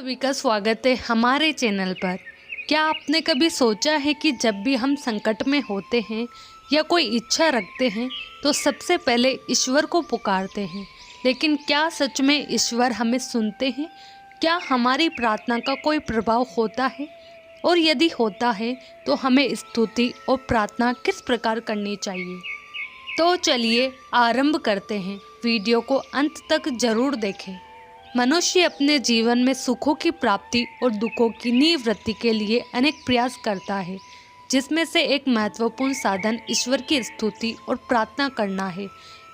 सभी का स्वागत है हमारे चैनल पर। क्या आपने कभी सोचा है कि जब भी हम संकट में होते हैं या कोई इच्छा रखते हैं तो सबसे पहले ईश्वर को पुकारते हैं, लेकिन क्या सच में ईश्वर हमें सुनते हैं? क्या हमारी प्रार्थना का कोई प्रभाव होता है? और यदि होता है तो हमें स्तुति और प्रार्थना किस प्रकार करनी चाहिए? तो चलिए आरंभ करते हैं। वीडियो को अंत तक जरूर देखें। मनुष्य अपने जीवन में सुखों की प्राप्ति और दुखों की निवृत्ति के लिए अनेक प्रयास करता है, जिसमें से एक महत्वपूर्ण साधन ईश्वर की स्तुति और प्रार्थना करना है।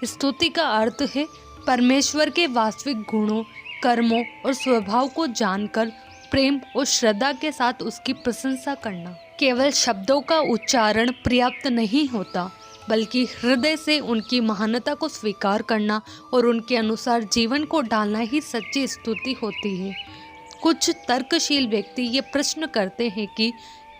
स्तुति का अर्थ है परमेश्वर के वास्तविक गुणों, कर्मों और स्वभाव को जानकर प्रेम और श्रद्धा के साथ उसकी प्रशंसा करना। केवल शब्दों का उच्चारण पर्याप्त नहीं होता, बल्कि हृदय से उनकी महानता को स्वीकार करना और उनके अनुसार जीवन को ढालना ही सच्ची स्तुति होती है। कुछ तर्कशील व्यक्ति ये प्रश्न करते हैं कि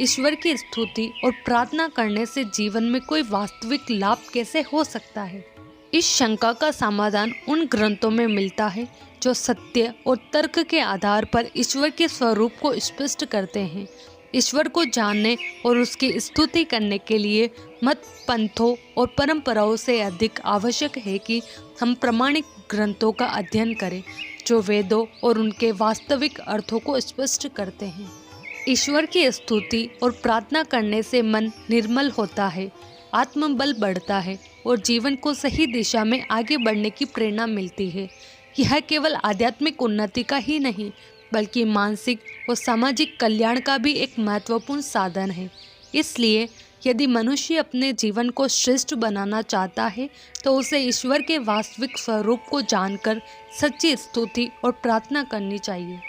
ईश्वर की स्तुति और प्रार्थना करने से जीवन में कोई वास्तविक लाभ कैसे हो सकता है। इस शंका का समाधान उन ग्रंथों में मिलता है जो सत्य और तर्क के आधार पर ईश्वर के स्वरूप को स्पष्ट करते हैं। ईश्वर को जानने और उसकी स्तुति करने के लिए मत, पंथों और परंपराओं से अधिक आवश्यक है कि हम प्रामाणिक ग्रंथों का अध्ययन करें, जो वेदों और उनके वास्तविक अर्थों को स्पष्ट करते हैं। ईश्वर की स्तुति और प्रार्थना करने से मन निर्मल होता है, आत्मबल बढ़ता है और जीवन को सही दिशा में आगे बढ़ने की प्रेरणा मिलती है। यह केवल आध्यात्मिक उन्नति का ही नहीं, बल्कि मानसिक और सामाजिक कल्याण का भी एक महत्वपूर्ण साधन है। इसलिए यदि मनुष्य अपने जीवन को श्रेष्ठ बनाना चाहता है तो उसे ईश्वर के वास्तविक स्वरूप को जानकर सच्ची स्तुति और प्रार्थना करनी चाहिए।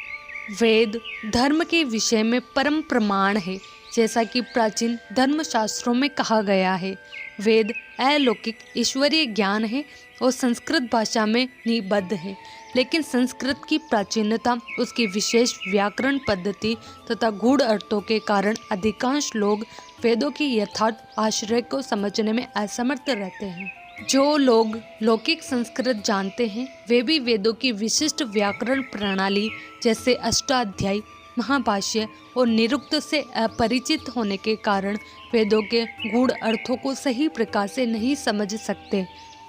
वेद धर्म के विषय में परम प्रमाण है, जैसा कि प्राचीन धर्मशास्त्रों में कहा गया है। वेद अलौकिक ईश्वरीय ज्ञान है और संस्कृत भाषा में निबद्ध है, लेकिन संस्कृत की प्राचीनता, उसकी विशेष व्याकरण पद्धति तथा गूढ़ अर्थों के कारण अधिकांश लोग वेदों की यथार्थ आश्रय को समझने में असमर्थ रहते हैं। जो लोग लौकिक संस्कृत जानते हैं वे भी वेदों की विशिष्ट व्याकरण प्रणाली जैसे अष्टाध्यायी, महाभाष्य और निरुक्त से अपरिचित होने के कारण वेदों के गूढ़ अर्थों को सही प्रकार से नहीं समझ सकते।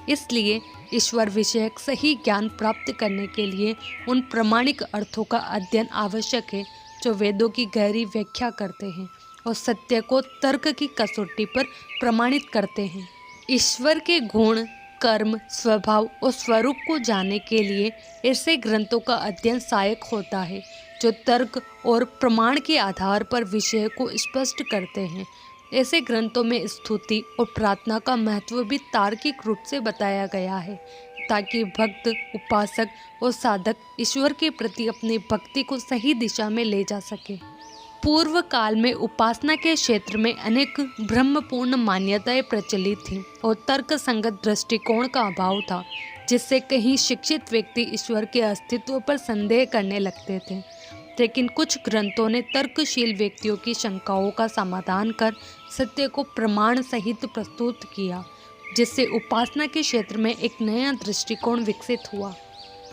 इसलिए ईश्वर विषयक सही ज्ञान प्राप्त करने के लिए उन प्रामाणिक अर्थों का अध्ययन आवश्यक है, जो वेदों की गहरी व्याख्या करते हैं और सत्य को तर्क की कसौटी पर प्रमाणित करते हैं। ईश्वर के गुण, कर्म, स्वभाव और स्वरूप को जानने के लिए ऐसे ग्रंथों का अध्ययन सहायक होता है, जो तर्क और प्रमाण के आधार पर विषय को स्पष्ट करते हैं। ऐसे ग्रंथों में स्तुति और प्रार्थना का महत्व भी तार्किक रूप से बताया गया है, ताकि भक्त, उपासक और साधक ईश्वर के प्रति अपनी भक्ति को सही दिशा में ले जा सके। पूर्व काल में उपासना के क्षेत्र में अनेक ब्रह्मपूर्ण मान्यताएं प्रचलित थीं और तर्क संगत दृष्टिकोण का अभाव था, जिससे कहीं शिक्षित व्यक्ति ईश्वर के अस्तित्व पर संदेह करने लगते थे। लेकिन कुछ ग्रंथों ने तर्कशील व्यक्तियों की शंकाओं का समाधान कर सत्य को प्रमाण सहित प्रस्तुत किया, जिससे उपासना के क्षेत्र में एक नया दृष्टिकोण विकसित हुआ।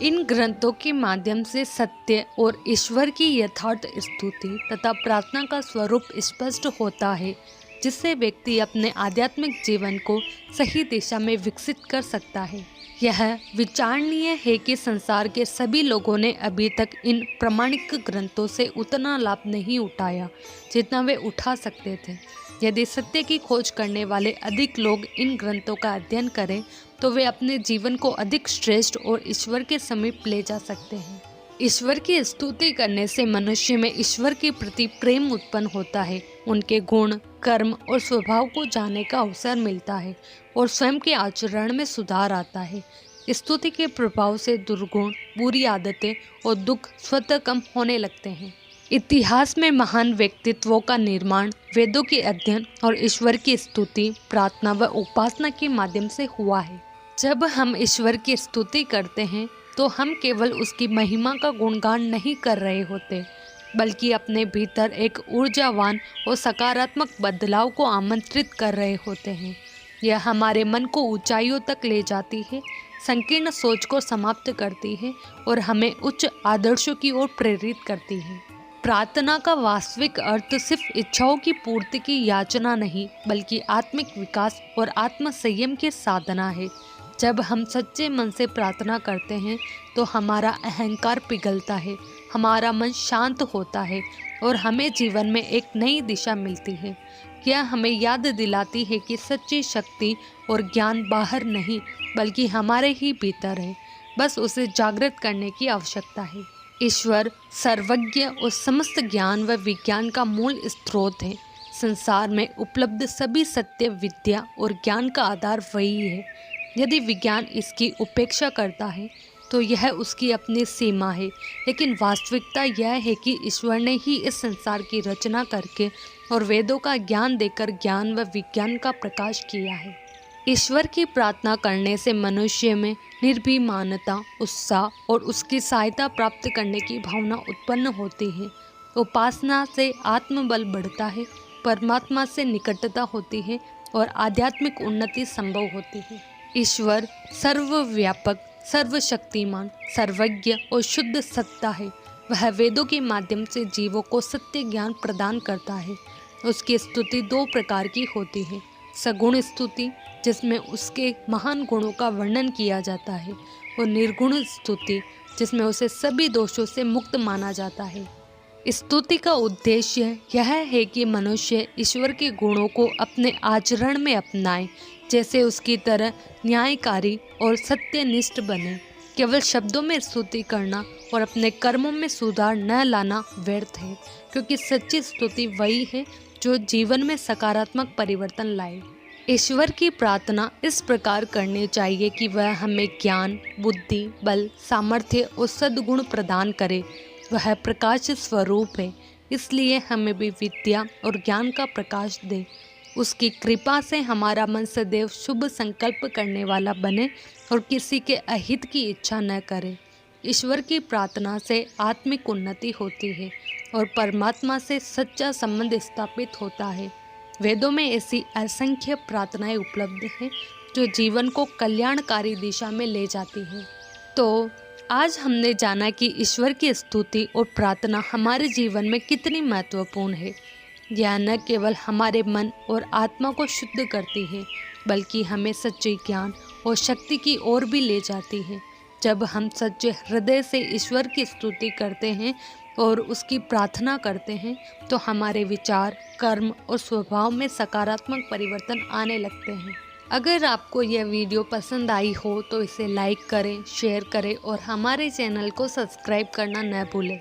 इन ग्रंथों के माध्यम से सत्य और ईश्वर की यथार्थ स्तुति तथा प्रार्थना का स्वरूप स्पष्ट होता है, जिससे व्यक्ति अपने आध्यात्मिक जीवन को सही दिशा में विकसित कर सकता है। यह विचारणीय है कि संसार के सभी लोगों ने अभी तक इन प्रामाणिक ग्रंथों से उतना लाभ नहीं उठाया जितना वे उठा सकते थे। यदि सत्य की खोज करने वाले अधिक लोग इन ग्रंथों का अध्ययन करें तो वे अपने जीवन को अधिक श्रेष्ठ और ईश्वर के समीप ले जा सकते हैं। ईश्वर की स्तुति करने से मनुष्य में ईश्वर के प्रति प्रेम उत्पन्न होता है, उनके गुण, कर्म और स्वभाव को जानने का अवसर मिलता है और स्वयं के आचरण में सुधार आता है। स्तुति के प्रभाव से दुर्गुण, बुरी आदतें और दुख स्वतः कम होने लगते हैं। इतिहास में महान व्यक्तित्वों का निर्माण वेदों के अध्ययन और ईश्वर की स्तुति, प्रार्थना व उपासना के माध्यम से हुआ है। जब हम ईश्वर की स्तुति करते हैं तो हम केवल उसकी महिमा का गुणगान नहीं कर रहे होते, बल्कि अपने भीतर एक ऊर्जावान और सकारात्मक बदलाव को आमंत्रित कर रहे होते हैं। यह हमारे मन को ऊंचाइयों तक ले जाती है, संकीर्ण सोच को समाप्त करती है और हमें उच्च आदर्शों की ओर प्रेरित करती है। प्रार्थना का वास्तविक अर्थ सिर्फ इच्छाओं की पूर्ति की याचना नहीं, बल्कि आत्मिक विकास और आत्म संयम की साधना है। जब हम सच्चे मन से प्रार्थना करते हैं तो हमारा अहंकार पिघलता है, हमारा मन शांत होता है और हमें जीवन में एक नई दिशा मिलती है। यह हमें याद दिलाती है कि सच्ची शक्ति और ज्ञान बाहर नहीं, बल्कि हमारे ही भीतर है। बस उसे जागृत करने की आवश्यकता है। ईश्वर सर्वज्ञ और समस्त ज्ञान व विज्ञान का मूल स्रोत है। संसार में उपलब्ध सभी सत्य, विद्या और ज्ञान का आधार वही है। यदि विज्ञान इसकी उपेक्षा करता है तो यह उसकी अपनी सीमा है, लेकिन वास्तविकता यह है कि ईश्वर ने ही इस संसार की रचना करके और वेदों का ज्ञान देकर ज्ञान व विज्ञान का प्रकाश किया है। ईश्वर की प्रार्थना करने से मनुष्य में निर्भीमानता, उत्साह और उसकी सहायता प्राप्त करने की भावना उत्पन्न होती है। उपासना से आत्मबल बढ़ता है, परमात्मा से निकटता होती है और आध्यात्मिक उन्नति संभव होती है। ईश्वर सर्वव्यापक, सर्वशक्तिमान, सर्वज्ञ और शुद्ध सत्ता है। वह वेदों के माध्यम से जीवों को सत्य ज्ञान प्रदान करता है। उसकी स्तुति दो प्रकार की होती है, सगुण स्तुति जिसमें उसके महान गुणों का वर्णन किया जाता है और निर्गुण स्तुति जिसमें उसे सभी दोषों से मुक्त माना जाता है। स्तुति का उद्देश्य यह है कि मनुष्य ईश्वर के गुणों को अपने आचरण में अपनाए, जैसे उसकी तरह न्यायकारी और सत्यनिष्ठ बने। केवल शब्दों में स्तुति करना और अपने कर्मों में सुधार न लाना व्यर्थ है, क्योंकि सच्ची स्तुति वही है जो जीवन में सकारात्मक परिवर्तन लाए। ईश्वर की प्रार्थना इस प्रकार करनी चाहिए कि वह हमें ज्ञान, बुद्धि, बल, सामर्थ्य और सद्गुण प्रदान करे। वह प्रकाश स्वरूप है, इसलिए हमें भी विद्या और ज्ञान का प्रकाश दे। उसकी कृपा से हमारा मन सदैव शुभ संकल्प करने वाला बने और किसी के अहित की इच्छा न करे। ईश्वर की प्रार्थना से आत्मिक उन्नति होती है और परमात्मा से सच्चा संबंध स्थापित होता है। वेदों में ऐसी असंख्य प्रार्थनाएं उपलब्ध हैं जो जीवन को कल्याणकारी दिशा में ले जाती हैं। तो आज हमने जाना कि ईश्वर की स्तुति और प्रार्थना हमारे जीवन में कितनी महत्वपूर्ण है। यह न केवल हमारे मन और आत्मा को शुद्ध करती है, बल्कि हमें सच्चे ज्ञान और शक्ति की ओर भी ले जाती है। जब हम सच्चे हृदय से ईश्वर की स्तुति करते हैं और उसकी प्रार्थना करते हैं तो हमारे विचार, कर्म और स्वभाव में सकारात्मक परिवर्तन आने लगते हैं। अगर आपको यह वीडियो पसंद आई हो तो इसे लाइक करें, शेयर करें और हमारे चैनल को सब्सक्राइब करना न भूलें।